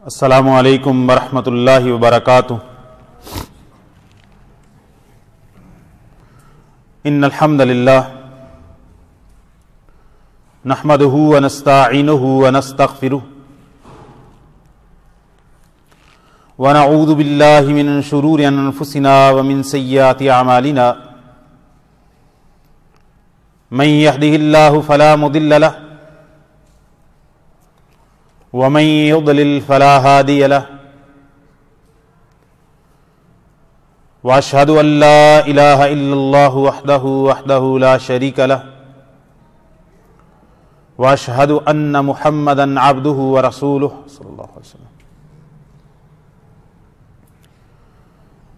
السلام علیکم ورحمۃ اللہ وبرکاتہ۔ ان الحمد للہ نحمدہ ونستعینہ ونستغفرہ ونعوذ باللہ من شرور انفسنا ومن سیئات اعمالنا من یہدہ اللہ فلا مضل لہ ومن يضلل فلا هادي له واشهد ان لا اله الا الله وحده لا شريك له واشهد ان محمدا عبده ورسوله صلى الله عليه وسلم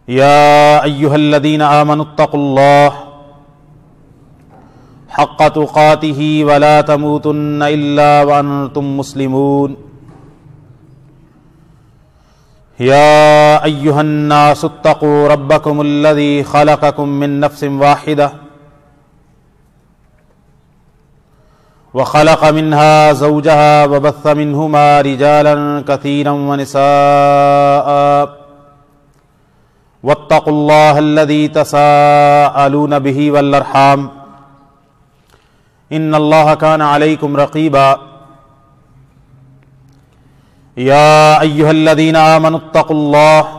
يا ايها الذين امنوا اتقوا الله حق تقاته ولا تموتن الا وانتم مسلمون يا ايها الناس اتقوا ربكم الذي خلقكم من نفس واحده وخلق منها زوجها وبث منهما رجالا كثيرا ونساء واتقوا الله الذي تساءلون به والارحام ان اللہ کان علیکم رقیبا یا ایہا الذین آمنوا اتقوا اللہ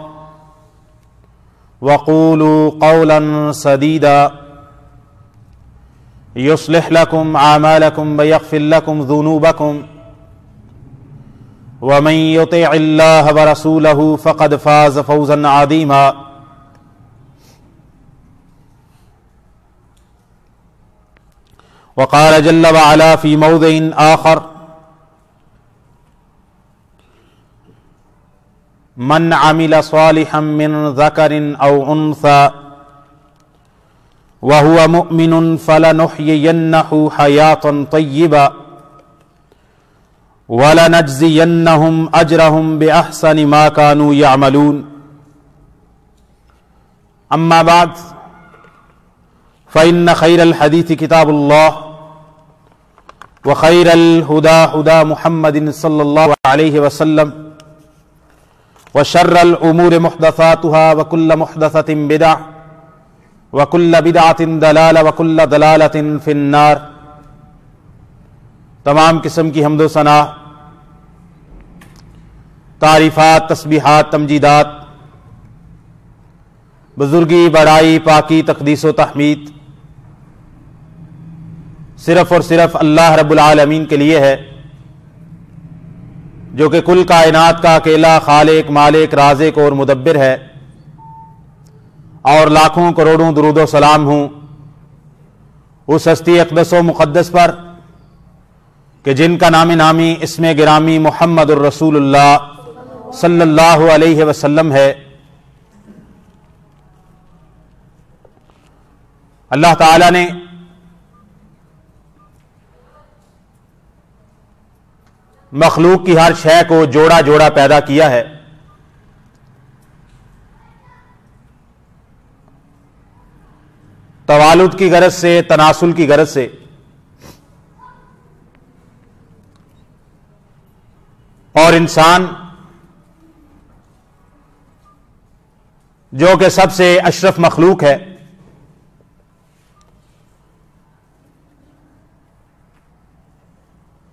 وقولوا قولا سدیدا یصلح لکم اعمالکم ویغفر لکم ذنوبکم ومن یطع اللہ ورسولہ فقد فاز فوزا عظیما۔ وقال جل وعلا في موضع آخر من عمل صالحا من ذكر أو أنثى وهو مؤمن فلنحيينه حياة طيبة ولنجزينهم أجرهم بأحسن ما كانوا يعملون أما بعد فإن خير الحديث كتاب الله وخير الهدى هدى محمد صلى الله عليه وسلم وشر الأمور محدثاتها وكل محدثة بدعة وكل بدعة ضلالة وكل ضلالة في النار۔ تمام قسم کی حمد و ثنا، تعریفات، تسبیحات، تمجیدات، بزرگی، بڑائی، پاکی، تقدیس و تحمید صرف اور صرف اللہ رب العالمین کے لیے ہے، جو کہ کل کائنات کا اکیلا خالق، مالک، رازق اور مدبر ہے، اور لاکھوں کروڑوں درود و سلام ہوں اس ہستی اقدس و مقدس پر کہ جن کا نام نامی اسم گرامی محمد الرسول اللہ صلی اللہ علیہ وسلم ہے۔ اللہ تعالی نے مخلوق کی ہر شے کو جوڑا جوڑا پیدا کیا ہے، توالد کی غرض سے، تناسل کی غرض سے، اور انسان جو کہ سب سے اشرف مخلوق ہے،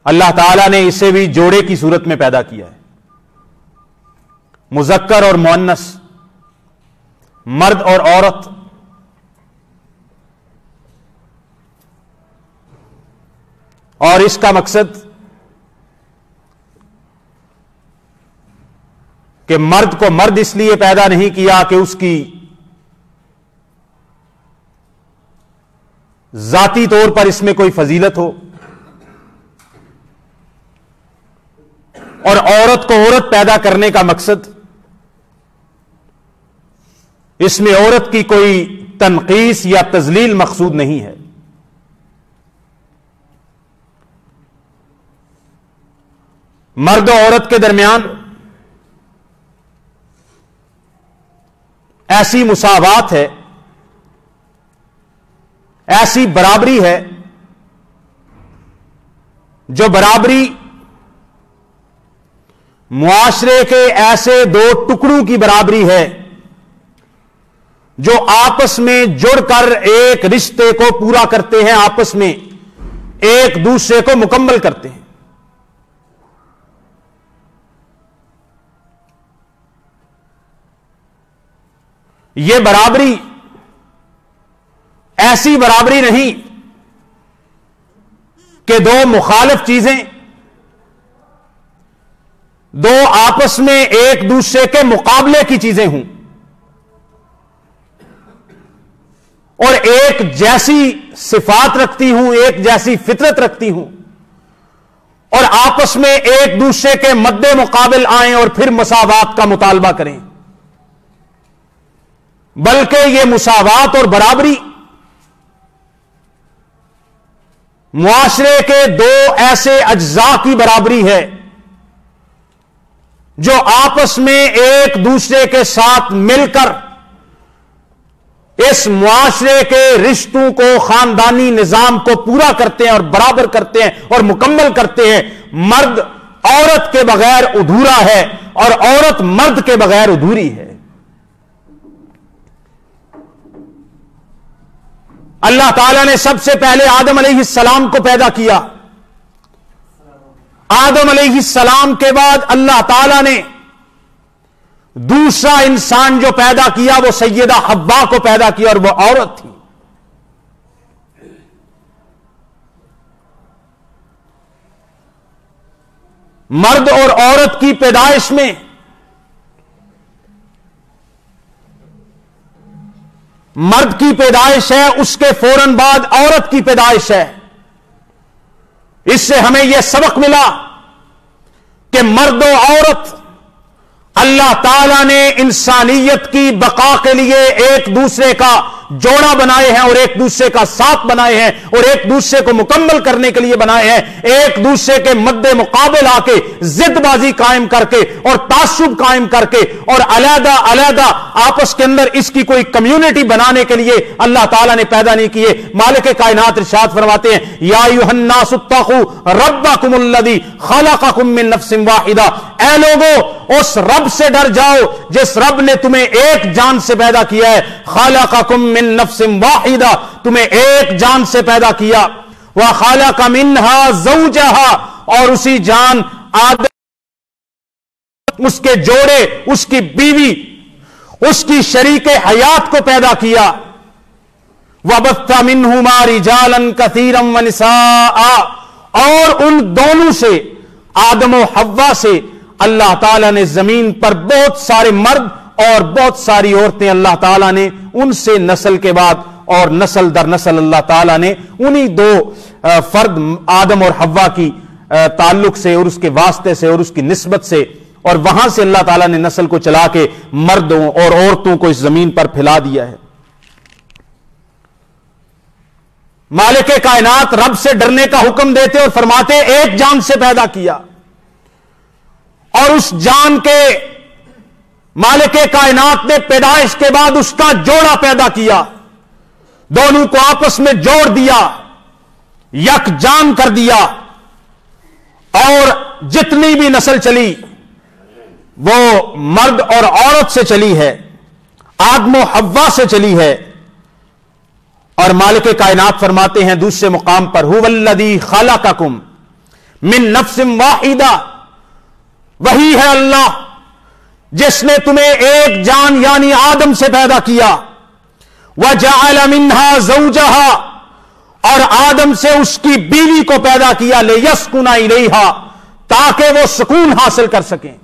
اللہ تعالیٰ نے اسے بھی جوڑے کی صورت میں پیدا کیا ہے، مذکر اور مؤنث، مرد اور عورت، اور اس کا مقصد کہ مرد کو مرد اس لیے پیدا نہیں کیا کہ اس کی ذاتی طور پر اس میں کوئی فضیلت ہو، اور عورت کو عورت پیدا کرنے کا مقصد اس میں عورت کی کوئی تنقیص یا تذلیل مقصود نہیں ہے۔ مرد و عورت کے درمیان ایسی مساوات ہے، ایسی برابری ہے جو برابری معاشرے کے ایسے دو ٹکڑوں کی برابری ہے جو آپس میں جڑ کر ایک رشتے کو پورا کرتے ہیں، آپس میں ایک دوسرے کو مکمل کرتے ہیں۔ یہ برابری ایسی برابری نہیں کہ دو مخالف چیزیں دو آپس میں ایک دوسرے کے مقابلے کی چیزیں ہوں اور ایک جیسی صفات رکھتی ہوں، ایک جیسی فطرت رکھتی ہوں اور آپس میں ایک دوسرے کے مد مقابل آئیں اور پھر مساوات کا مطالبہ کریں، بلکہ یہ مساوات اور برابری معاشرے کے دو ایسے اجزاء کی برابری ہے جو آپس میں ایک دوسرے کے ساتھ مل کر اس معاشرے کے رشتوں کو، خاندانی نظام کو پورا کرتے ہیں اور برابر کرتے ہیں اور مکمل کرتے ہیں۔ مرد عورت کے بغیر ادھورا ہے اور عورت مرد کے بغیر ادھوری ہے۔ اللہ تعالیٰ نے سب سے پہلے آدم علیہ السلام کو پیدا کیا۔ آدم علیہ السلام کے بعد اللہ تعالیٰ نے دوسرا انسان جو پیدا کیا وہ سیدہ حوا کو پیدا کیا اور وہ عورت تھی۔ مرد اور عورت کی پیدائش میں مرد کی پیدائش ہے، اس کے فوراً بعد عورت کی پیدائش ہے۔ اس سے ہمیں یہ سبق ملا کہ مرد و عورت اللہ تعالیٰ نے انسانیت کی بقا کے لیے ایک دوسرے کا جوڑا بنائے ہیں اور ایک دوسرے کا ساتھ بنائے ہیں اور ایک دوسرے کو مکمل کرنے کے لیے بنائے ہیں، ایک دوسرے کے مد مقابل آ کے ضد بازی قائم کر کے اور تعصب قائم کر کے اور علیحدہ علیحدہ آپس کے اندر اس کی کوئی کمیونٹی بنانے کے لیے اللہ تعالیٰ نے پیدا نہیں کیے۔ مالک کائنات ارشاد فرماتے ہیں یا ایھا الناس اتقوا ربکم الذی خلقکم من نفس واحدہ، اے لوگو اس رب سے ڈر جاؤ جس رب نے تمہیں ایک جان سے پیدا کیا ہے، خلقکم من نفس واحدہ، تمہیں ایک جان سے پیدا کیا، وخلق منها زوجها، اور اسی جان آدم، اس کے جوڑے، اس کی بیوی، اس کی شریک حیات کو پیدا کیا، وبث منهما رجالا كثيرا ونساء، اور ان دونوں سے آدم و حوا سے اللہ تعالیٰ نے زمین پر بہت سارے مرد اور بہت ساری عورتیں اللہ تعالیٰ نے ان سے نسل کے بعد اور نسل در نسل اللہ تعالیٰ نے انہی دو فرد آدم اور حوا کی تعلق سے اور اس کے واسطے سے اور اس کی نسبت سے اور وہاں سے اللہ تعالیٰ نے نسل کو چلا کے مردوں اور عورتوں کو اس زمین پر پھیلا دیا ہے۔ مالک کائنات رب سے ڈرنے کا حکم دیتے اور فرماتے ایک جان سے پیدا کیا اور اس جان کے مالک کائنات نے پیدائش کے بعد اس کا جوڑا پیدا کیا، دونوں کو آپس میں جوڑ دیا، یک جان کر دیا، اور جتنی بھی نسل چلی وہ مرد اور عورت سے چلی ہے، آدم و حوا سے چلی ہے۔ اور مالک کائنات فرماتے ہیں دوسرے مقام پر هو الذی خلقکم من نفس واحدہ، وہی ہے اللہ جس نے تمہیں ایک جان یعنی آدم سے پیدا کیا، وجعل منها زوجها، اور آدم سے اس کی بیوی کو پیدا کیا، لیسکن الیہا، تاکہ وہ سکون حاصل کر سکیں۔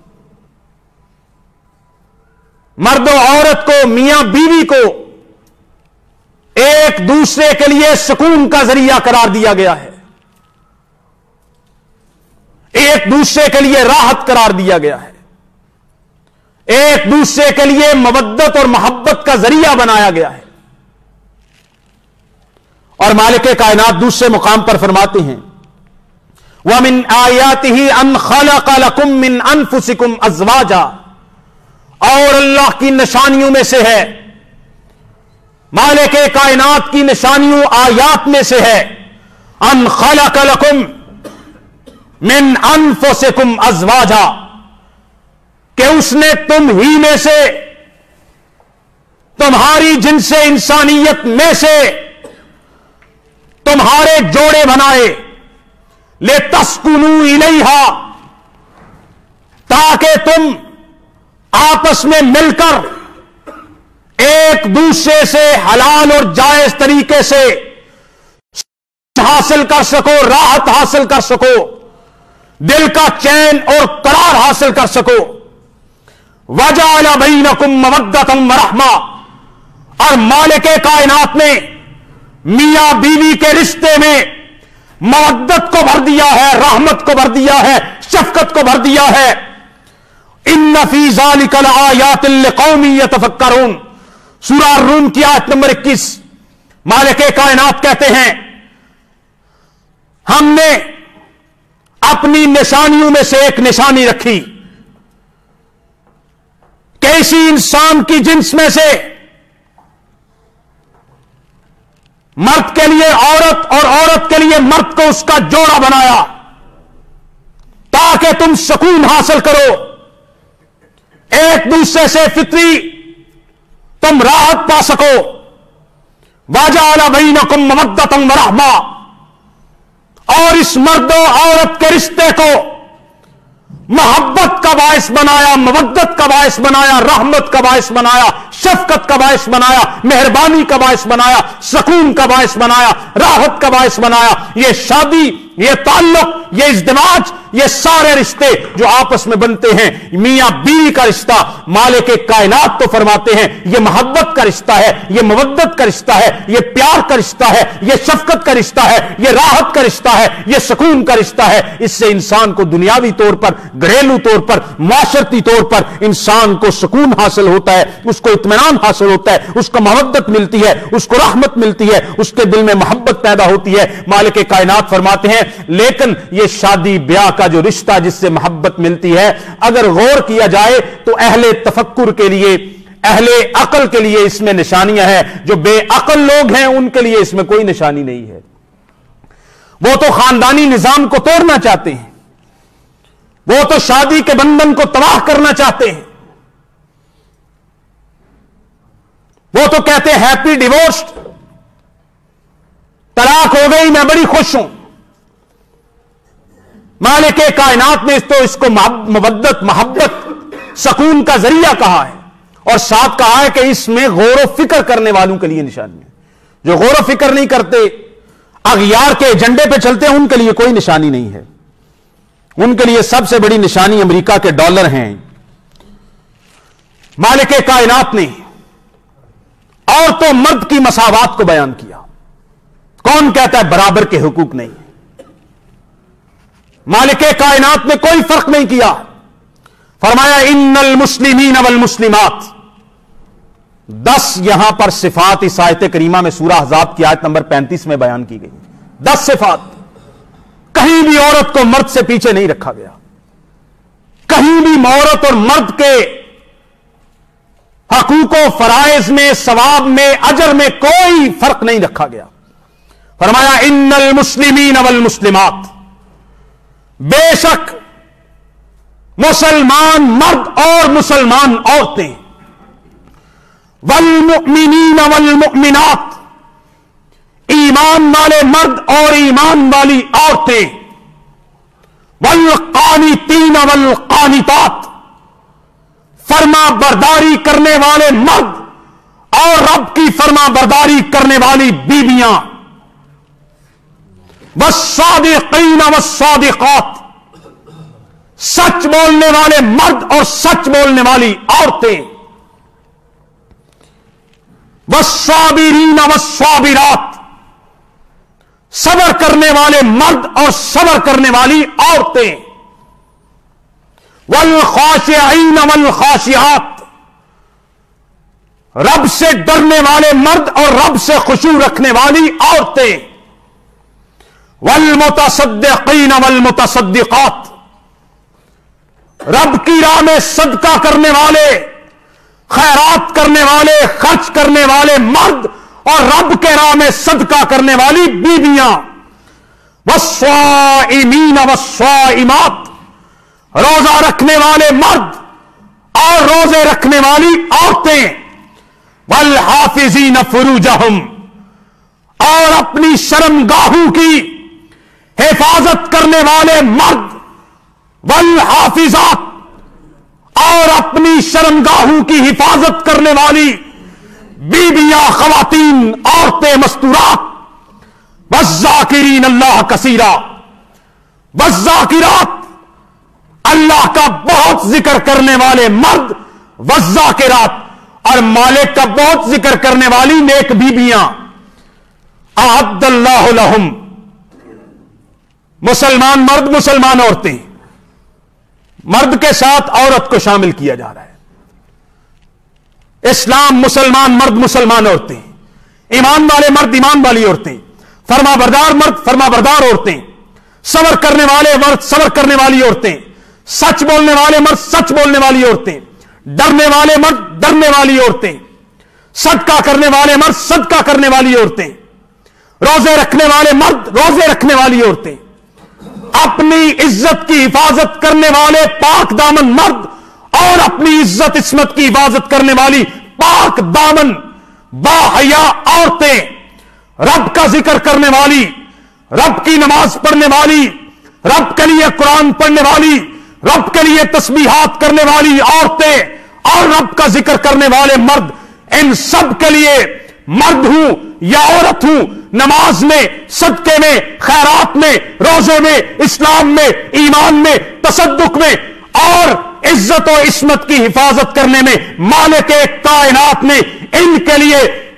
مرد و عورت کو، میاں بیوی کو ایک دوسرے کے لیے سکون کا ذریعہ قرار دیا گیا ہے، ایک دوسرے کے لیے راحت قرار دیا گیا ہے، ایک دوسرے کے لیے مودت اور محبت کا ذریعہ بنایا گیا ہے۔ اور مالک کائنات دوسرے مقام پر فرماتے ہیں وَمِنْ آيَاتِهِ أَنْ خَلَقَ لَكُم مِّنْ أَنفُسِكُمْ أَزْوَاجًا، اور اللہ کی نشانیوں میں سے ہے، مالک کائنات کی نشانیوں آیات میں سے ہے، ان خلق لکم من انفسکم ازواجا، کہ اس نے تم ہی میں سے، تمہاری جنس انسانیت میں سے تمہارے جوڑے بنائے، لِتَسْكُنُوا إِلَيْهَا، تاکہ تم آپس میں مل کر ایک دوسرے سے حلال اور جائز طریقے سے حاصل کر سکو، راحت حاصل کر سکو، دل کا چین اور قرار حاصل کر سکو۔ وَجَعَلَ بَيْنَكُمْ مَوَدَّةً وَرَحْمَةً، اور مالک کائنات نے میاں بیوی کے رشتے میں مودت کو بھر دیا ہے، رحمت کو بھر دیا ہے، شفقت کو بھر دیا ہے۔ ان فی ذلک لآیات لقوم یتفکرون، سورہ الروم کی آیت نمبر 21۔ مالک کائنات کہتے ہیں ہم نے اپنی نشانیوں میں سے ایک نشانی رکھی کہ اسی انسان کی جنس میں سے مرد کے لیے عورت اور عورت کے لیے مرد کو اس کا جوڑا بنایا تاکہ تم سکون حاصل کرو، ایک دوسرے سے فطری تم راحت پا سکو۔ وَجَعَلَ بَيْنَكُمْ مَوَدَّةً وَرَحْمَةً، اور اس مرد و عورت کے رشتے کو محبت کا باعث بنایا، مودت کا باعث بنایا، رحمت کا باعث بنایا، شفقت کا باعث بنایا، مہربانی کا باعث بنایا، سکون کا باعث بنایا، راحت کا باعث بنایا۔ یہ شادی، یہ تعلق، یہ ازدواج، یہ سارے رشتے جو آپس میں بنتے ہیں، میاں بیوی کا رشتہ، مالک کائنات تو فرماتے ہیں یہ محبت کا رشتہ ہے، یہ مودت کا رشتہ ہے، یہ پیار کا رشتہ ہے، یہ شفقت کا رشتہ ہے، یہ راحت کا رشتہ ہے، یہ سکون کا رشتہ ہے۔ اس سے انسان کو دنیاوی طور پر، گھریلو طور پر، معاشرتی طور پر انسان کو سکون حاصل ہوتا ہے، اس کو اطمینان حاصل ہوتا ہے، اس کو مودت ملتی ہے، اس کو رحمت ملتی ہے، اس کے دل میں محبت پیدا ہوتی ہے۔ مالک کائنات فرماتے ہیں لیکن یہ شادی بیاہ کا جو رشتہ جس سے محبت ملتی ہے، اگر غور کیا جائے تو اہل تفکر کے لیے، اہل عقل کے لیے اس میں نشانیاں ہیں، جو بے عقل لوگ ہیں ان کے لیے اس میں کوئی نشانی نہیں ہے۔ وہ تو خاندانی نظام کو توڑنا چاہتے ہیں، وہ تو شادی کے بندھن کو تباہ کرنا چاہتے ہیں، وہ تو کہتے ہیں ہیپی ڈیورس، طلاق ہو گئی میں بڑی خوش ہوں۔ مالک کائنات نے اس کو مودت، محبت، سکون کا ذریعہ کہا ہے، اور ساتھ کہا ہے کہ اس میں غور و فکر کرنے والوں کے لیے نشانی ہے۔ جو غور و فکر نہیں کرتے، اغیار کے ایجنڈے پہ چلتے ہیں، ان کے لیے کوئی نشانی نہیں ہے۔ ان کے لیے سب سے بڑی نشانی امریکہ کے ڈالر ہیں۔ مالک کائنات نے عورت و مرد کی مساوات کو بیان کیا۔ کون کہتا ہے برابر کے حقوق نہیں؟ مالک کائنات نے کوئی فرق نہیں کیا، فرمایا ان المسلمین والمسلمات۔ 10 یہاں پر صفات اس آیت کریمہ میں سورہ احزاب کی آیت نمبر 35 میں بیان کی گئی۔ 10 صفات، کہیں بھی عورت کو مرد سے پیچھے نہیں رکھا گیا، کہیں بھی عورت اور مرد کے حقوق و فرائض میں، ثواب میں، اجر میں کوئی فرق نہیں رکھا گیا۔ فرمایا ان المسلمین والمسلمات، بے شک مسلمان مرد اور مسلمان عورتیں، والمؤمنین والمؤمنات، ایمان والے مرد اور ایمان والی عورتیں، والقانتین والقانتات، فرما برداری کرنے والے مرد اور رب کی فرما برداری کرنے والی بیویاں، والصادقین والصادقات، سچ بولنے والے مرد اور سچ بولنے والی عورتیں، والصابرین والصابرات، صبر کرنے والے مرد اور صبر کرنے والی عورتیں، والخاشعین والخاشعات، رب سے ڈرنے والے مرد اور رب سے خشوع رکھنے والی عورتیں، والمتصدقین والمتصدقات، رب کی راہ میں صدقہ کرنے والے، خیرات کرنے والے، خرچ کرنے والے مرد اور رب کے راہ میں صدقہ کرنے والی بیویاں، والصائمین والصائمات، روزہ رکھنے والے مرد اور روزے رکھنے والی عورتیں، والحافظین فروجہم، اور اپنی شرمگاہوں کی حفاظت کرنے والے مرد، والحافظات، اور اپنی شرمگاہوں کی حفاظت کرنے والی بیویاں، خواتین، عورتیں مستورات، والذاکرین اللہ کثیرا، والذاکرات، اللہ کا بہت ذکر کرنے والے مرد، والذاکرات، اور مالک کا بہت ذکر کرنے والی نیک بیویاں، اعد اللہ لہم، مسلمان مرد، مسلمان عورتیں، مرد کے ساتھ عورت کو شامل کیا جا رہا ہے۔ اسلام مسلمان مرد، مسلمان عورتیں، ایمان والے مرد، ایمان والی عورتیں، فرما بردار مرد، فرما بردار عورتیں، صبر کرنے والے مرد، صبر کرنے والی عورتیں، سچ بولنے والے مرد، سچ بولنے والی عورتیں، ڈرنے والے مرد، ڈرنے والی عورتیں، صدقہ کرنے والے مرد، صدقہ کرنے والی عورتیں، روزے رکھنے والے مرد، روزے رکھنے والی عورتیں، اپنی عزت کی حفاظت کرنے والے پاک دامن مرد، اور اپنی عزت عصمت کی حفاظت کرنے والی پاک دامن باحیا عورتیں، رب کا ذکر کرنے والی، رب کی نماز پڑھنے والی، رب کے لیے قرآن پڑھنے والی، رب کے لیے تسبیحات کرنے والی عورتیں، اور رب کا ذکر کرنے والے مرد، ان سب کے لیے مرد ہوں یا عورت ہوں، نماز میں، صدقے میں، خیرات میں، روزے میں، اسلام میں، ایمان میں، تصدق میں، اور عزت و عصمت کی حفاظت کرنے میں مالک کائنات نے ان کے لیے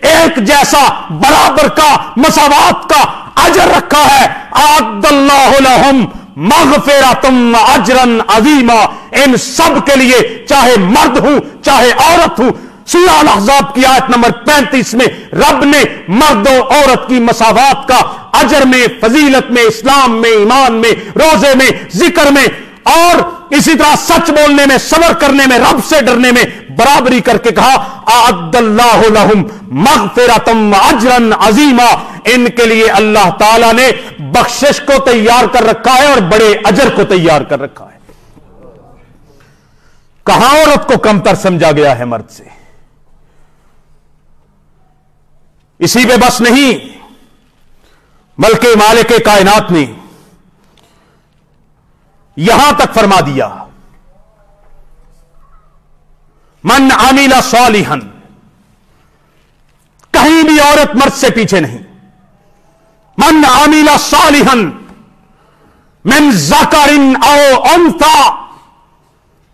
ایک جیسا برابر کا مساوات کا اجر رکھا ہے۔ اعد اللہ لہم مغفرۃ اجرا عظیما، ان سب کے لیے چاہے مرد ہوں چاہے عورت ہوں۔ سورہ الاحزاب کی آیت نمبر 35 میں رب نے مرد و عورت کی مساوات کا اجر میں، فضیلت میں، اسلام میں، ایمان میں، روزے میں، ذکر میں، اور اسی طرح سچ بولنے میں، صبر کرنے میں، رب سے ڈرنے میں برابری کر کے کہا اعد اللہ لہم مغفرۃ اجرا عظیما، ان کے لیے اللہ تعالی نے بخشش کو تیار کر رکھا ہے اور بڑے اجر کو تیار کر رکھا ہے۔ کہاں عورت کو کمتر سمجھا گیا ہے مرد سے؟ اسی پہ بس نہیں، بلکہ مالک کائنات نے یہاں تک فرما دیا من عمل صالحا، کہیں بھی عورت مرد سے پیچھے نہیں، من عمل صالحا من ذکر او انثى،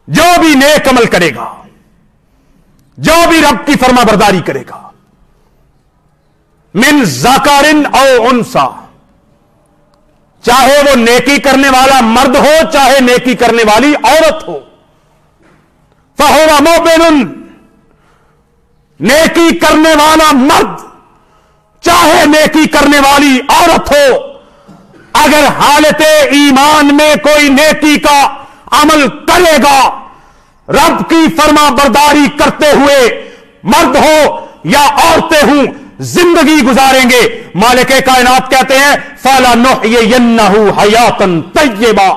جو بھی نیک عمل کرے گا، جو بھی رب کی فرما برداری کرے گا، من ذکر او انثى، چاہے وہ نیکی کرنے والا مرد ہو چاہے نیکی کرنے والی عورت ہو، فَهُوَ مُؤْمِنٌ، نیکی کرنے والا مرد چاہے نیکی کرنے والی عورت ہو، اگر حالت ایمان میں کوئی نیکی کا عمل کرے گا، رب کی فرما برداری کرتے ہوئے مرد ہو یا عورتیں ہوں زندگی گزاریں گے، مالک کائنات کہتے ہیں فَلَنُحْيِيَنَّهُ حَيَاةً طَيِّبَةً،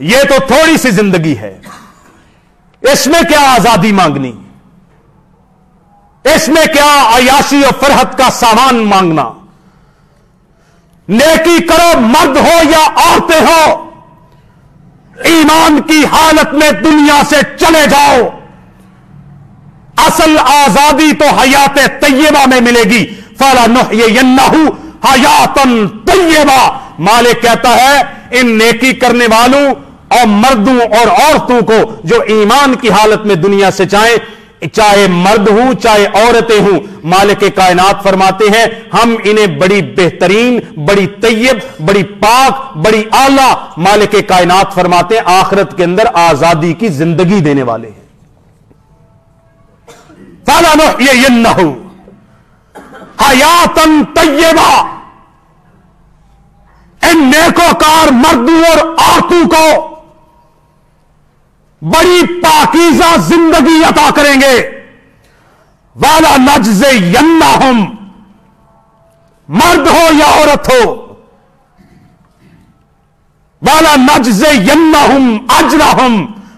یہ تو تھوڑی سی زندگی ہے، اس میں کیا آزادی مانگنی، اس میں کیا عیاشی و فرحت کا سامان مانگنا، نیکی کرو مرد ہو یا عورتیں ہو، ایمان کی حالت میں دنیا سے چلے جاؤ، اصل آزادی تو حیات طیبہ میں ملے گی، فَلَنُحْيِيَنَّهُ حَيَاةً طَيِّبَةً، مالک کہتا ہے ان نیکی کرنے والوں اور مردوں اور عورتوں کو جو ایمان کی حالت میں دنیا سے چاہے مرد ہوں چاہے عورتیں ہوں، مالک کائنات فرماتے ہیں ہم انہیں بڑی بہترین، بڑی طیب، بڑی پاک، بڑی اعلیٰ، مالک کائنات فرماتے ہیں آخرت کے اندر آزادی کی زندگی دینے والے ہیں۔ فَلَنُحْيِيَنَّهُ حَيَاةً طَيِّبَةً، ان نیکوکار مردوں اور عورتوں کو بڑی پاکیزہ زندگی عطا کریں گے، وَلَنَجْزِيَنَّهُمْ، مرد ہو یا عورت ہو، وَلَنَجْزِيَنَّهُمْ أَجْرَهُمْ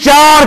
4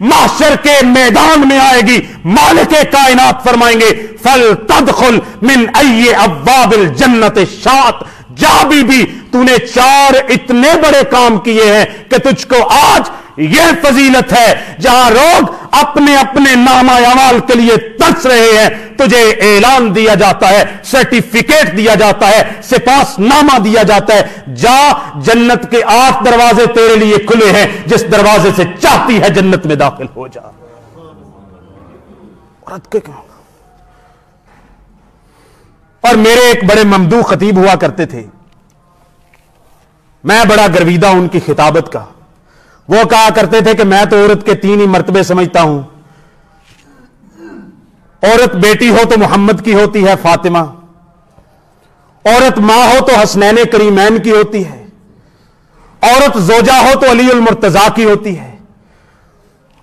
محشر کے میدان میں آئے گی، مالک کائنات فرمائیں گے فَلْتَدْخُلْ مِنْ أَيِّ أَبْوَابِ الْجَنَّةِ شَاءَتْ، جا بھی تو نے 4 اتنے بڑے کام کیے ہیں کہ تجھ کو آج یہ فضیلت ہے، جہاں لوگ اپنے اپنے نامہ اعمال کے لیے ترس رہے ہیں، تجھے اعلان دیا جاتا ہے، سرٹیفکیٹ دیا جاتا ہے، سپاس نامہ دیا جاتا ہے، جا جنت کے 8 دروازے تیرے لیے کھلے ہیں، جس دروازے سے چاہتی ہے جنت میں داخل ہو جا۔ اور میرے ایک بڑے ممدوح خطیب ہوا کرتے تھے، میں بڑا گرویدہ ان کی خطابت کا۔ وہ کہا کرتے تھے کہ میں تو عورت کے 3 ہی مرتبے سمجھتا ہوں، عورت بیٹی ہو تو محمد کی ہوتی ہے فاطمہ، عورت ماں ہو تو حسنین کریمین کی ہوتی ہے، عورت زوجہ ہو تو علی المرتضیٰ کی ہوتی ہے،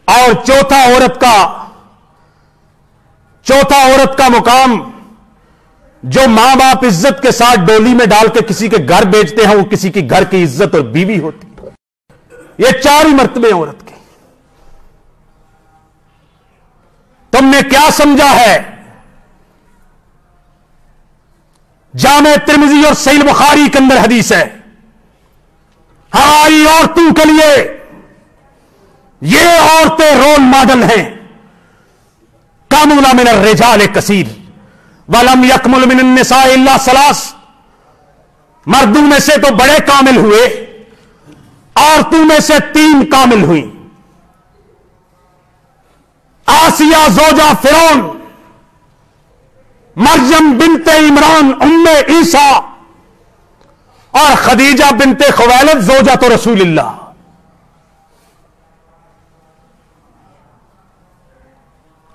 اور چوتھا عورت کا مقام جو ماں باپ عزت کے ساتھ ڈولی میں ڈال کے کسی کے گھر بیچتے ہیں، وہ کسی کی گھر کی عزت اور بیوی ہوتی ہے۔ یہ 4 ہی مرتبے عورت کے۔ تم نے کیا سمجھا ہے؟ جامع ترمذی اور صحیح بخاری کے اندر حدیث ہے، ہماری عورتوں کے لیے یہ عورتیں رول ماڈل ہیں۔ کامل من الرجال کثیر ولم یکمل من النساء الا 3، مردوں میں سے تو بڑے کامل ہوئے، عورتوں میں سے 3 کامل ہوئی۔ آسیہ زوجہ فرعون، مریم بنت عمران ام عیسیٰ، اور خدیجہ بنت خویلد زوجہ رسول اللہ۔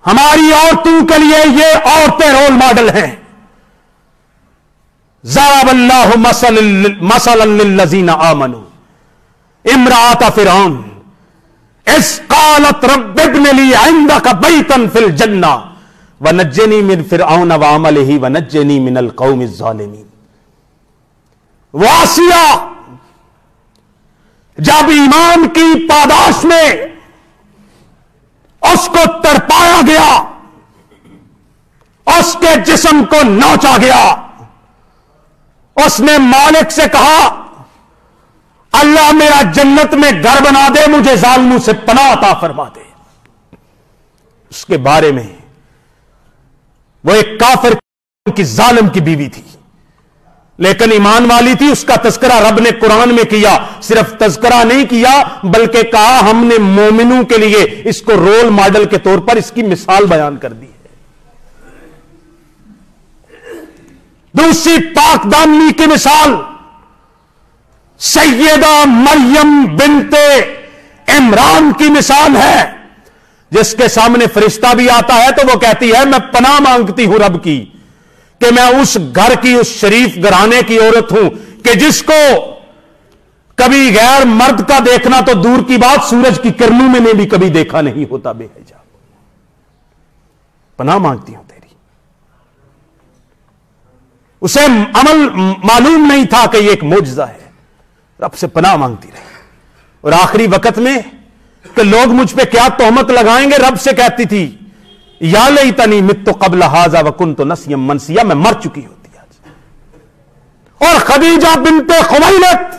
ہماری عورتوں کے لیے یہ عورتیں رول ماڈل ہیں۔ ضرب اللہ مثلا للذین آمنوا امرأۃ فرعون اذ قالت رب ابن لی عندک بیتا فی الجنہ ونجنی من فرعون وعملہ ونجنی من القوم الظالمین۔ واسیہ جب ایمان کی پاداش میں اس کو تڑپایا گیا، اس کے جسم کو نوچا گیا، اس نے مالک سے کہا اللہ میرا جنت میں گھر بنا دے، مجھے ظالموں سے پناہ عطا فرما دے۔ اس کے بارے میں وہ ایک کافر کی ظالم کی بیوی تھی، لیکن ایمان والی تھی۔ اس کا تذکرہ رب نے قرآن میں کیا، صرف تذکرہ نہیں کیا بلکہ کہا ہم نے مومنوں کے لیے اس کو رول ماڈل کے طور پر اس کی مثال بیان کر دی ہے۔ دوسری پاک دامنی کی مثال سیدہ مریم بنت عمران کی مثال ہے، جس کے سامنے فرشتہ بھی آتا ہے تو وہ کہتی ہے میں پناہ مانگتی ہوں رب کی کہ میں اس گھر کی، اس شریف گھرانے کی عورت ہوں کہ جس کو کبھی غیر مرد کا دیکھنا تو دور کی بات، سورج کی کرنوں میں نے بھی کبھی دیکھا نہیں ہوتا بے حجاب۔ پناہ مانگتی ہوں تیری۔ اسے عمل معلوم نہیں تھا کہ یہ ایک معجزہ ہے، رب سے پناہ مانگتی رہی۔ اور آخری وقت میں کہ لوگ مجھ پہ کیا تہمت لگائیں گے، رب سے کہتی تھی یا لیتنی مت قبل ھذا وکنت نسیا منسیا، میں مر چکی ہوتی آج۔ اور خدیجہ بنت خویلد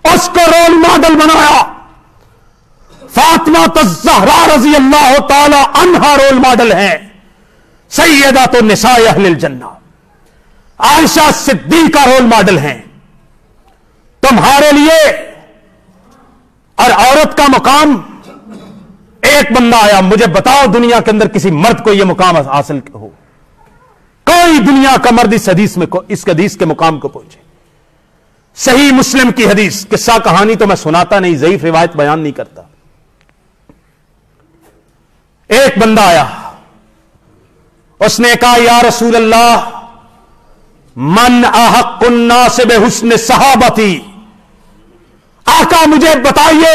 اس کو رول ماڈل بنایا، فاطمہ الزہرا رضی اللہ تعالی عنہا رول ماڈل ہے، سیدۃ النساء اہل الجنہ، عائشہ صدیقہ رول ماڈل ہیں تمہارے لیے۔ اور عورت کا مقام، ایک بندہ آیا مجھے بتاؤ دنیا کے اندر کسی مرد کو یہ مقام حاصل ہو، کوئی دنیا کا مرد اس حدیث کے مقام کو پہنچے۔ صحیح مسلم کی حدیث، قصہ کہانی تو میں سناتا نہیں، ضعیف روایت بیان نہیں کرتا۔ ایک بندہ آیا، اس نے کہا یا رسول اللہ من احق الناس بحسن صحابتی، آقا مجھے بتائیے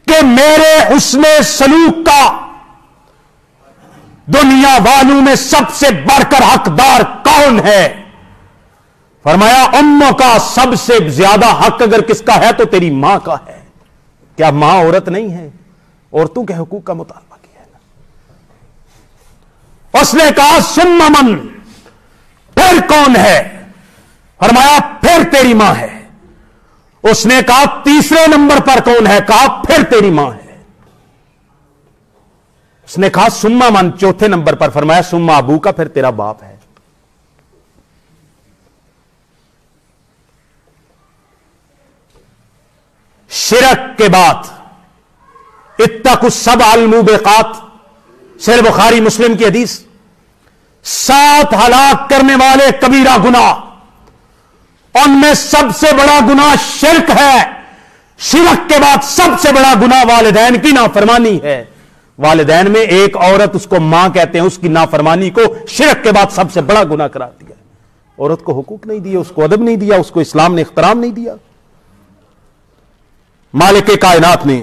کہ میرے حسن سلوک کا دنیا والوں میں سب سے بڑھ کر حقدار کون ہے؟ فرمایا اموں کا، سب سے زیادہ حق اگر کس کا ہے تو تیری ماں کا ہے کیا ماں عورت نہیں ہے؟ عورتوں کے حقوق کا مطالبہ کیا ہے نا۔ اس نے کہا ثم من، پھر کون ہے؟ فرمایا پھر تیری ماں ہے۔ اس نے کہا تیسرے نمبر پر کون ہے؟ کہا پھر تیری ماں ہے۔ اس نے کہا ثم من، چوتھے نمبر پر فرمایا ثم ابو کا، پھر تیرا باپ ہے۔ شرک کے بعد اتقوا السبع الموبقات، صحیح بخاری مسلم کی حدیث، 7 ہلاک کرنے والے کبیرہ گناہ، ان میں سب سے بڑا گناہ شرک ہے۔ شرک کے بعد سب سے بڑا گناہ والدین کی نافرمانی ہے۔ والدین میں ایک عورت، اس کو ماں کہتے ہیں، اس کی نافرمانی کو شرک کے بعد سب سے بڑا گناہ قرار دیا۔ عورت کو حقوق نہیں دیے، اس کو ادب نہیں دیا، اس کو اسلام نے احترام نہیں دیا۔ مالک کائنات نے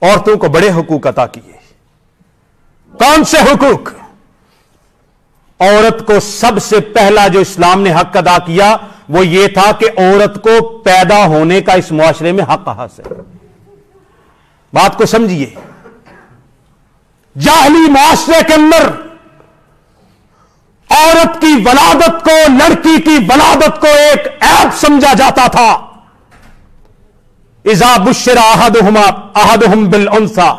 عورتوں کو بڑے حقوق عطا کیے۔ کون سے حقوق؟ عورت کو سب سے پہلا جو اسلام نے حق ادا کیا وہ یہ تھا کہ عورت کو پیدا ہونے کا اس معاشرے میں حق حاصل ہے۔ بات کو سمجھیے، جاہلی معاشرے کے اندر عورت کی ولادت کو، لڑکی کی ولادت کو ایک عیب سمجھا جاتا تھا۔ اذا بشر احدهم بالانثى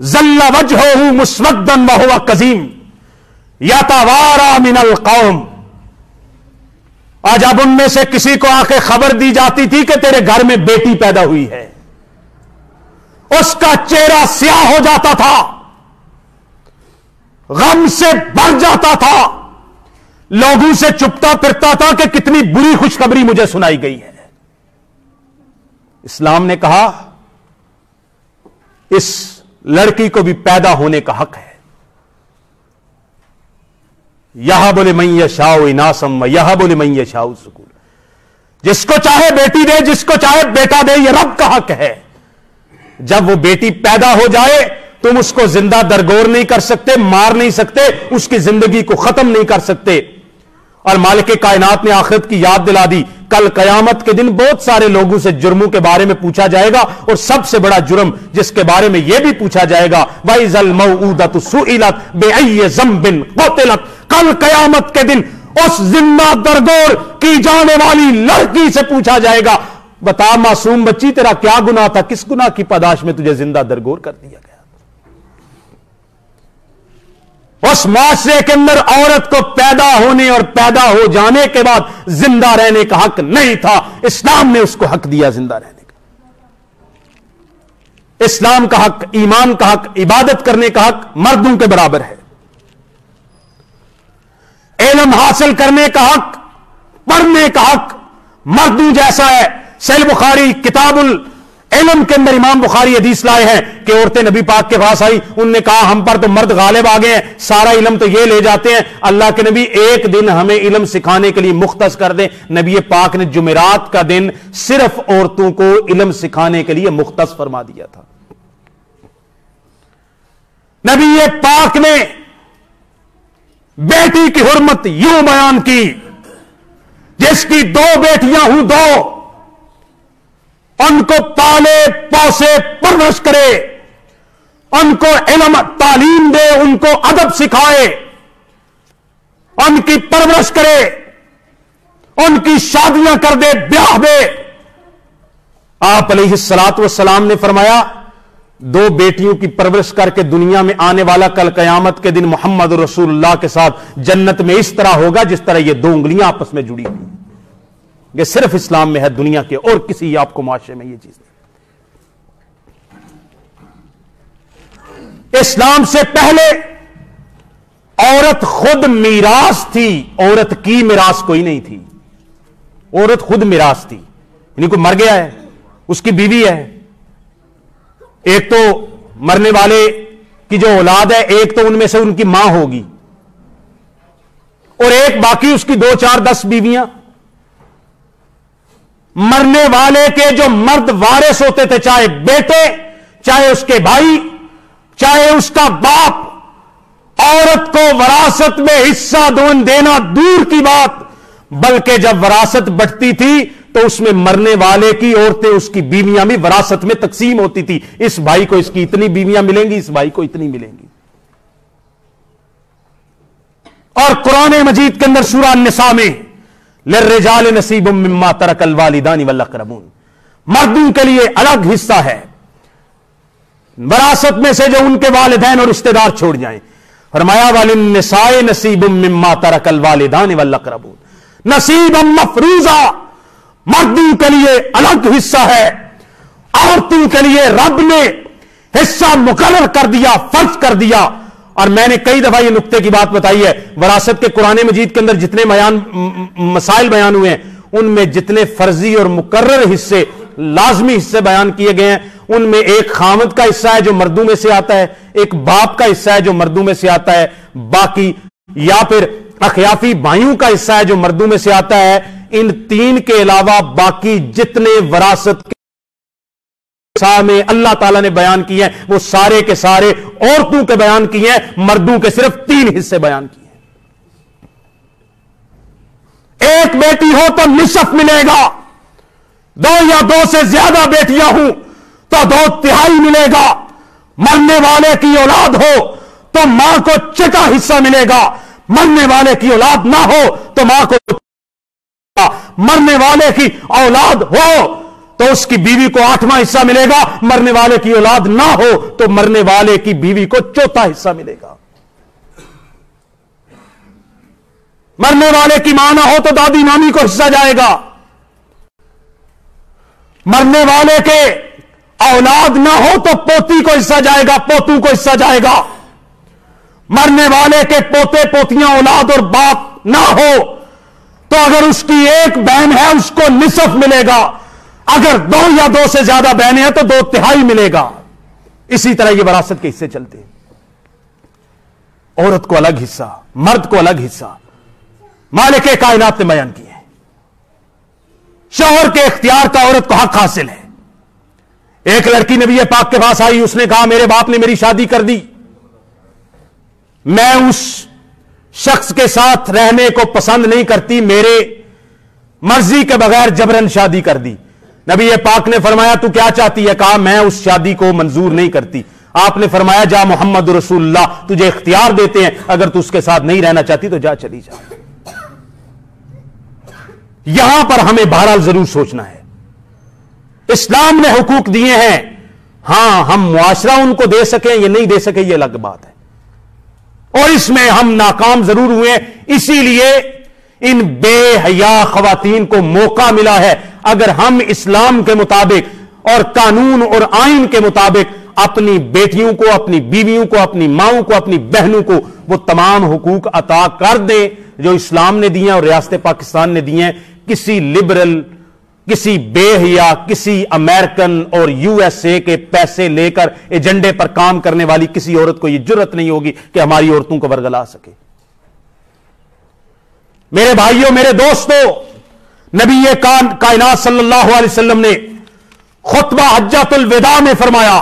ظل وجهه مسودا وهو كظيم يتوارى من القوم۔ آج اب ان میں سے کسی کو آ کے خبر دی جاتی تھی کہ تیرے گھر میں بیٹی پیدا ہوئی ہے، اس کا چہرہ سیاہ ہو جاتا تھا، غم سے بھر جاتا تھا، لوگوں سے چپتا پھرتا تھا کہ کتنی بری خوشخبری مجھے سنائی گئی ہے۔ اسلام نے کہا اس لڑکی کو بھی پیدا ہونے کا حق ہے۔ یہب لمن یشاء اناثا ویہب لمن یشاء الذکور، جس کو چاہے بیٹی دے، جس کو چاہے بیٹا دے، یہ رب کا حق ہے۔ جب وہ بیٹی پیدا ہو جائے تم اس کو زندہ درگور نہیں کر سکتے، مار نہیں سکتے، اس کی زندگی کو ختم نہیں کر سکتے۔ اور مالک کائنات نے آخرت کی یاد دلا دی، کل قیامت کے دن بہت سارے لوگوں سے جرموں کے بارے میں پوچھا جائے گا، اور سب سے بڑا جرم جس کے بارے میں یہ بھی پوچھا جائے گا وَإِذَا الْمَوْءُودَةُ سُئِلَتْ بِأَيِّ ذَنبٍ قُتِلَتْ، کل قیامت کے دن اس زندہ درگور کی جانے والی لڑکی سے پوچھا جائے گا بتا معصوم بچی تیرا کیا گناہ تھا، کس گناہ کی پاداش میں تجھے زندہ درگور کر دیا گیا۔ اس معاشرے کے اندر عورت کو پیدا ہونے اور پیدا ہو جانے کے بعد زندہ رہنے کا حق نہیں تھا، اسلام نے اس کو حق دیا زندہ رہنے کا۔ اسلام کا حق، ایمان کا حق، عبادت کرنے کا حق مردوں کے برابر ہے۔ علم حاصل کرنے کا حق، پڑھنے کا حق مردوں جیسا ہے۔ صحیح بخاری کتاب العلم کے اندر امام بخاری حدیث لائے ہیں کہ عورتیں نبی پاک کے پاس آئی، ان نے کہا ہم پر تو مرد غالب آ گئے ہیں، سارا علم تو یہ لے جاتے ہیں، اللہ کے نبی ایک دن ہمیں علم سکھانے کے لیے مختص کر دیں۔ نبی پاک نے جمعرات کا دن صرف عورتوں کو علم سکھانے کے لیے مختص فرما دیا تھا۔ نبی پاک نے بیٹی کی حرمت یوں بیان کی، جس کی 2 بیٹیاں ہوں 2، ان کو پالے پوسے پرورش کرے، ان کو علم تعلیم دے، ان کو ادب سکھائے، ان کی پرورش کرے، ان کی شادیاں کر دے، بیاہ دے۔ آپ علیہ الصلوۃ والسلام نے فرمایا 2 بیٹیوں کی پرورش کر کے دنیا میں آنے والا کل قیامت کے دن محمد رسول اللہ کے ساتھ جنت میں اس طرح ہوگا جس طرح یہ 2 انگلیاں آپس میں جڑی ہوئی۔ یہ صرف اسلام میں ہے، دنیا کے اور کسی آپ کو معاشرے میں یہ چیز نہیں۔ اسلام سے پہلے عورت خود میراث تھی، عورت کی میراث کوئی نہیں تھی، عورت خود میراث تھی، یعنی کوئی مر گیا ہے، اس کی بیوی ہے، ایک تو مرنے والے کی جو اولاد ہے، ایک تو ان میں سے ان کی ماں ہوگی، اور ایک باقی اس کی 2 4 10 بیویاں۔ مرنے والے کے جو مرد وارث ہوتے تھے، چاہے بیٹے، چاہے اس کے بھائی، چاہے اس کا باپ، عورت کو وراثت میں حصہ دینا دور کی بات، بلکہ جب وراثت بٹتی تھی تو اس میں مرنے والے کی عورتیں اس کی بیویاں بھی وراثت میں تقسیم ہوتی تھی. اس بھائی کو اس کی اتنی بیویاں ملیں گی, اس بھائی کو اتنی ملیں گی. اور قرآن مجید کے اندر سورہ النساء میں للرجال نصیب مما ترک الوالدان والاقربون, مردوں کے لیے الگ حصہ ہے وراثت میں سے جو ان کے والدین اور رشتہ دار چھوڑ جائیں. فرمایا وللنساء نصیب مما ترک الوالدان والاقربون, نصیبا مفروضا, مردوں کے لیے الگ حصہ ہے, عورتوں کے لیے رب نے حصہ مقرر کر دیا, فرض کر دیا. اور میں نے کئی دفعہ یہ نقطے کی بات بتائی ہے, وراثت کے قرآن مجید کے اندر جتنے مسائل بیان ہوئے ہیں ان میں جتنے فرضی اور مقرر حصے, لازمی حصے بیان کیے گئے ہیں, ان میں ایک خامد کا حصہ ہے جو مردوں میں سے آتا ہے, ایک باپ کا حصہ ہے جو مردوں میں سے آتا ہے, باقی یا پھر اخیافی بھائیوں کا حصہ ہے جو مردوں میں سے آتا ہے. ان تین کے علاوہ باقی جتنے وراثت کے میں اللہ تعالیٰ نے بیان کیے ہیں وہ سارے کے سارے عورتوں کے بیان کیے ہیں, مردوں کے صرف 3 حصے بیان کیے ہیں. ایک بیٹی ہو تو نصف ملے گا, 2 یا 2 سے زیادہ بیٹیاں ہوں تو 2/3 ملے گا. مرنے والے کی اولاد ہو تو ماں کو چھٹا حصہ ملے گا, مرنے والے کی اولاد نہ ہو تو ماں کو, مرنے والے کی اولاد ہو تو اس کی بیوی کو 8واں حصہ ملے گا, مرنے والے کی اولاد نہ ہو تو مرنے والے کی بیوی کو 4تھا حصہ ملے گا. مرنے والے کی ماں نہ ہو تو دادی نانی کو حصہ جائے گا, مرنے والے کے اولاد نہ ہو تو پوتی کو حصہ جائے گا, پوتوں کو حصہ جائے گا. مرنے والے کے پوتے پوتیاں اولاد اور باپ نہ ہو تو اگر اس کی ایک بہن ہے اس کو نصف ملے گا, اگر 2 یا 2 سے زیادہ بہنیں ہیں تو 2/3 ملے گا. اسی طرح یہ وراثت کے حصے چلتے ہیں. عورت کو الگ حصہ, مرد کو الگ حصہ مالک کائنات نے بیان کیے ہیں. شوہر کے اختیار کا عورت کو حق حاصل ہے. ایک لڑکی نبی پاک کے پاس آئی, اس نے کہا میرے باپ نے میری شادی کر دی, میں اس شخص کے ساتھ رہنے کو پسند نہیں کرتی, میرے مرضی کے بغیر جبرن شادی کر دی. نبی پاک نے فرمایا تو کیا چاہتی ہے؟ کہا میں اس شادی کو منظور نہیں کرتی. آپ نے فرمایا جا محمد رسول اللہ تجھے اختیار دیتے ہیں, اگر تو اس کے ساتھ نہیں رہنا چاہتی تو جا, چلی جا. یہاں پر ہمیں بہرحال ضرور سوچنا ہے, اسلام نے حقوق دیے ہیں, ہاں ہم معاشرہ ان کو دے سکیں یا نہیں دے سکیں یہ الگ بات ہے, اور اس میں ہم ناکام ضرور ہوئے. اسی لیے ان بے حیا خواتین کو موقع ملا ہے. اگر ہم اسلام کے مطابق اور قانون اور آئین کے مطابق اپنی بیٹیوں کو, اپنی بیویوں کو, اپنی ماؤں کو, اپنی بہنوں کو وہ تمام حقوق عطا کر دیں جو اسلام نے دیے ہیں اور ریاست پاکستان نے دیے ہیں, کسی لبرل, کسی بے حیا, کسی امریکن اور USA کے پیسے لے کر ایجنڈے پر کام کرنے والی کسی عورت کو یہ جرت نہیں ہوگی کہ ہماری عورتوں کو ورگلا سکے. میرے بھائیوں, میرے دوستوں, نبی کائنات صلی اللہ علیہ وسلم نے خطبہ حجۃ الوداع میں فرمایا,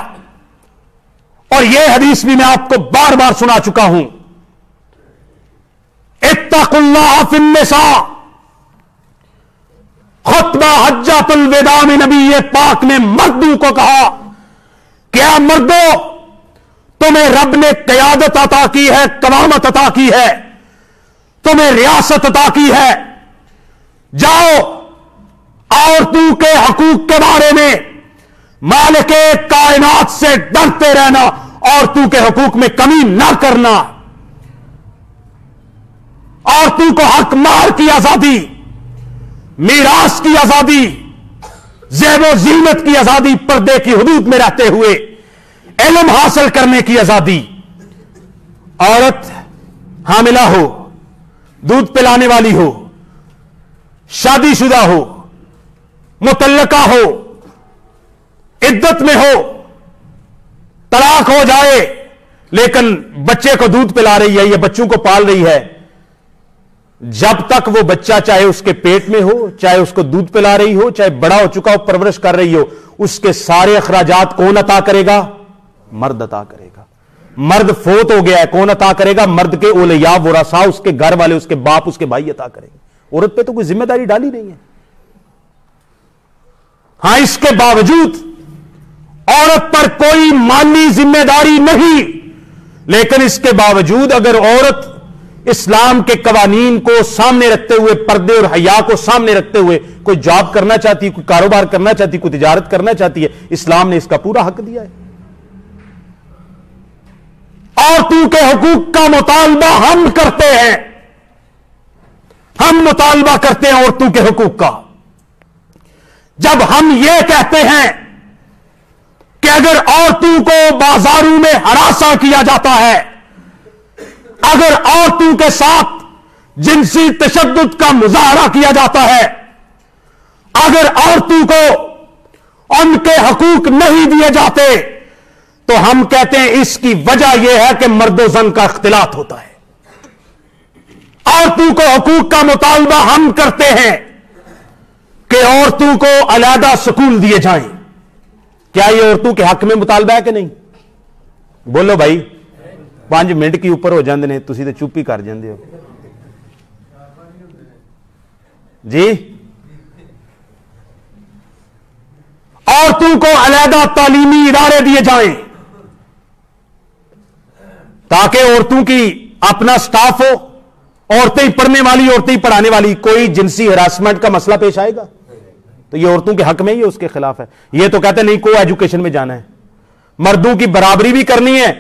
اور یہ حدیث بھی میں آپ کو بار بار سنا چکا ہوں, اتقوا اللہ فی النساء. خطبہ حجۃ الوداع میں نبی پاک نے مردوں کو کہا کہ اے مردوں, تمہیں رب نے قیادت عطا کی ہے, قوامت عطا کی ہے, تمہیں ریاست عطا کی ہے, جاؤ عورتوں کے حقوق کے بارے میں مالک کائنات سے ڈرتے رہنا, عورتوں کے حقوق میں کمی نہ کرنا. عورتوں کو حق مہر کی آزادی, میراث کی آزادی, زیب و زینت کی آزادی, پردے کی حدود میں رہتے ہوئے علم حاصل کرنے کی آزادی. عورت حاملہ ہو, دودھ پلانے والی ہو, شادی شدہ ہو, مطلقہ ہو, عدت میں ہو, طلاق ہو جائے لیکن بچے کو دودھ پلا رہی ہے یا بچوں کو پال رہی ہے, جب تک وہ بچہ چاہے اس کے پیٹ میں ہو, چاہے اس کو دودھ پلا رہی ہو, چاہے بڑا ہو چکا ہو پرورش کر رہی ہو, اس کے سارے اخراجات کون عطا کرے گا؟ مرد عطا کرے گا. مرد فوت ہو گیا ہے, کون عطا کرے گا؟ مرد کے اولیاء ورثاء, اس کے گھر والے, اس کے باپ, اس کے بھائی عطا کریں گے. عورت پہ تو کوئی ذمہ داری ڈالی نہیں ہے. ہاں اس کے باوجود عورت پر کوئی مالی ذمہ داری نہیں، لیکن اس کے باوجود اگر عورت اسلام کے قوانین کو سامنے رکھتے ہوئے، پردے اور حیا کو سامنے رکھتے ہوئے کوئی جاب کرنا چاہتی ہے، کوئی کاروبار کرنا چاہتی ہے، کوئی تجارت کرنا چاہتی ہے، اسلام نے اس کا پورا حق دیا ہے۔ عورتوں کے حقوق کا مطالبہ ہم کرتے ہیں، ہم مطالبہ کرتے ہیں عورتوں کے حقوق کا۔ جب ہم یہ کہتے ہیں کہ اگر عورتوں کو بازاروں میں ہراساں کیا جاتا ہے، اگر عورتوں کے ساتھ جنسی تشدد کا مظاہرہ کیا جاتا ہے، اگر عورتوں کو ان کے حقوق نہیں دیے جاتے، تو ہم کہتے ہیں اس کی وجہ یہ ہے کہ مرد و زن کا اختلاط ہوتا ہے۔ عورتوں کو حقوق کا مطالبہ ہم کرتے ہیں کہ عورتوں کو علیحدہ سکول دیے جائیں۔ کیا یہ عورتوں کے حق میں مطالبہ ہے کہ نہیں؟ بولو بھائی، 5 منٹ کی اوپر ہو جاندے نے، تسی تے چپ ہی کر جاندے ہو جی۔ عورتوں کو علیحدہ تعلیمی ادارے دیے جائیں تاکہ عورتوں کی اپنا سٹاف ہو، عورتیں پڑھنے والی، عورتیں پڑھانے والی، کوئی جنسی ہراسمنٹ کا مسئلہ پیش آئے گا تو یہ عورتوں کے حق میں ہی اس کے خلاف ہے۔ یہ تو کہتے نہیں کو ایجوکیشن میں جانا ہے، مردوں کی برابری بھی کرنی ہے،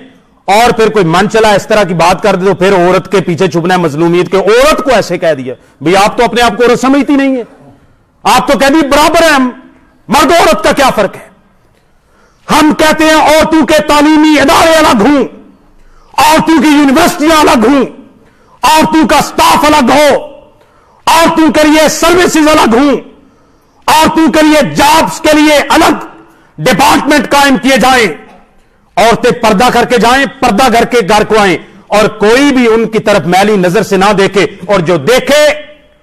اور پھر کوئی من چلا اس طرح کی بات کر دے تو پھر عورت کے پیچھے چھپنا ہے مظلومیت کے۔ عورت کو ایسے کہہ دیا بھئی آپ تو اپنے آپ کو عورت سمجھتی نہیں ہے، آپ تو کہہ دی برابر ہیں ہم، مرد عورت کا کیا فرق ہے؟ ہم کہتے ہیں عورتوں کے تعلیمی ادارے الگ ہوں، عورتوں کی یونیورسٹیاں الگ ہوں، عورتوں کا سٹاف الگ ہو، عورتوں کے لیے سروسز الگ ہوں، عورتوں کے لیے جابز کے لیے الگ ڈپارٹمنٹ قائم کیے جائیں، عورتیں پردہ کر کے جائیں، پردہ کر کے گھر کو آئیں، اور کوئی بھی ان کی طرف میلی نظر سے نہ دیکھے، اور جو دیکھے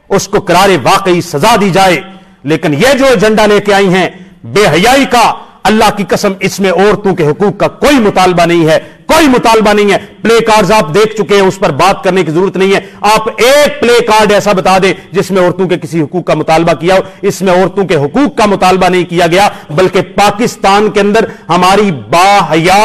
اس کو قرار واقعی سزا دی جائے۔ لیکن یہ جو ایجنڈا لے کے آئی ہیں بے حیائی کا، اللہ کی قسم اس میں عورتوں کے حقوق کا کوئی مطالبہ نہیں ہے، کوئی مطالبہ نہیں ہے۔ پلے کارڈز آپ دیکھ چکے ہیں، اس پر بات کرنے کی ضرورت نہیں ہے۔ آپ ایک پلے کارڈ ایسا بتا دیں جس میں عورتوں کے کسی حقوق کا مطالبہ کیا ہو۔ اس میں عورتوں کے حقوق کا مطالبہ نہیں کیا گیا، بلکہ پاکستان کے اندر ہماری با حیا،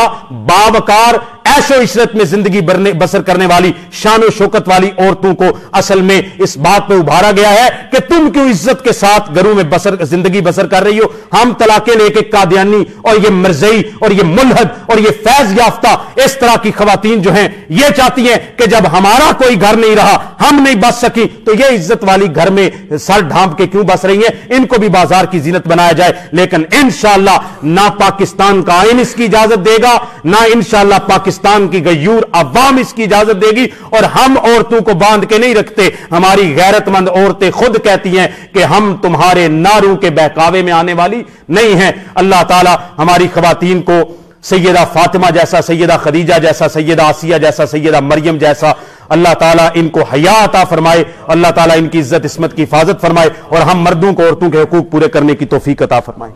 باوقار، عیش و عشرت میں زندگی بسر کرنے والی، شان و شوکت والی عورتوں کو اصل میں اس بات میں ابھارا گیا ہے کہ تم کیوں عزت کے ساتھ گھروں میں زندگی بسر کر رہی ہو۔ ہم طلاقیں لے کے قادیانی اور یہ مرزئی اور یہ ملحد اور یہ فیض یافتہ اس طرح کی خواتین جو ہیں یہ چاہتی ہیں کہ جب ہمارا کوئی گھر نہیں رہا، ہم نہیں بس سکی، تو یہ عزت والی گھر میں سر ڈھانپ کے کیوں بس رہی ہیں؟ ان کو بھی بازار کی زینت بنایا جائے، لیکن انشاءاللہ نہ پاکستان کا آئین اس کی اجازت دے گا، نہ انشاءاللہ پاکستان کی غیور عوام اس کی اجازت دے گی۔ اور ہم عورتوں کو باندھ کے نہیں رکھتے، ہماری غیرت مند عورتیں خود کہتی ہیں کہ ہم تمہارے ناروں کے بہکاوے میں آنے والی نہیں ہیں۔ اللہ تعالی ہماری خواتین کو سیدہ فاطمہ جیسا، سیدہ خدیجہ جیسا، سیدہ آسیہ جیسا، سیدہ مریم جیسا اللہ تعالیٰ ان کو حیا عطا فرمائے، اللہ تعالیٰ ان کی عزت عصمت کی حفاظت فرمائے، اور ہم مردوں کو عورتوں کے حقوق پورے کرنے کی توفیق عطا فرمائے۔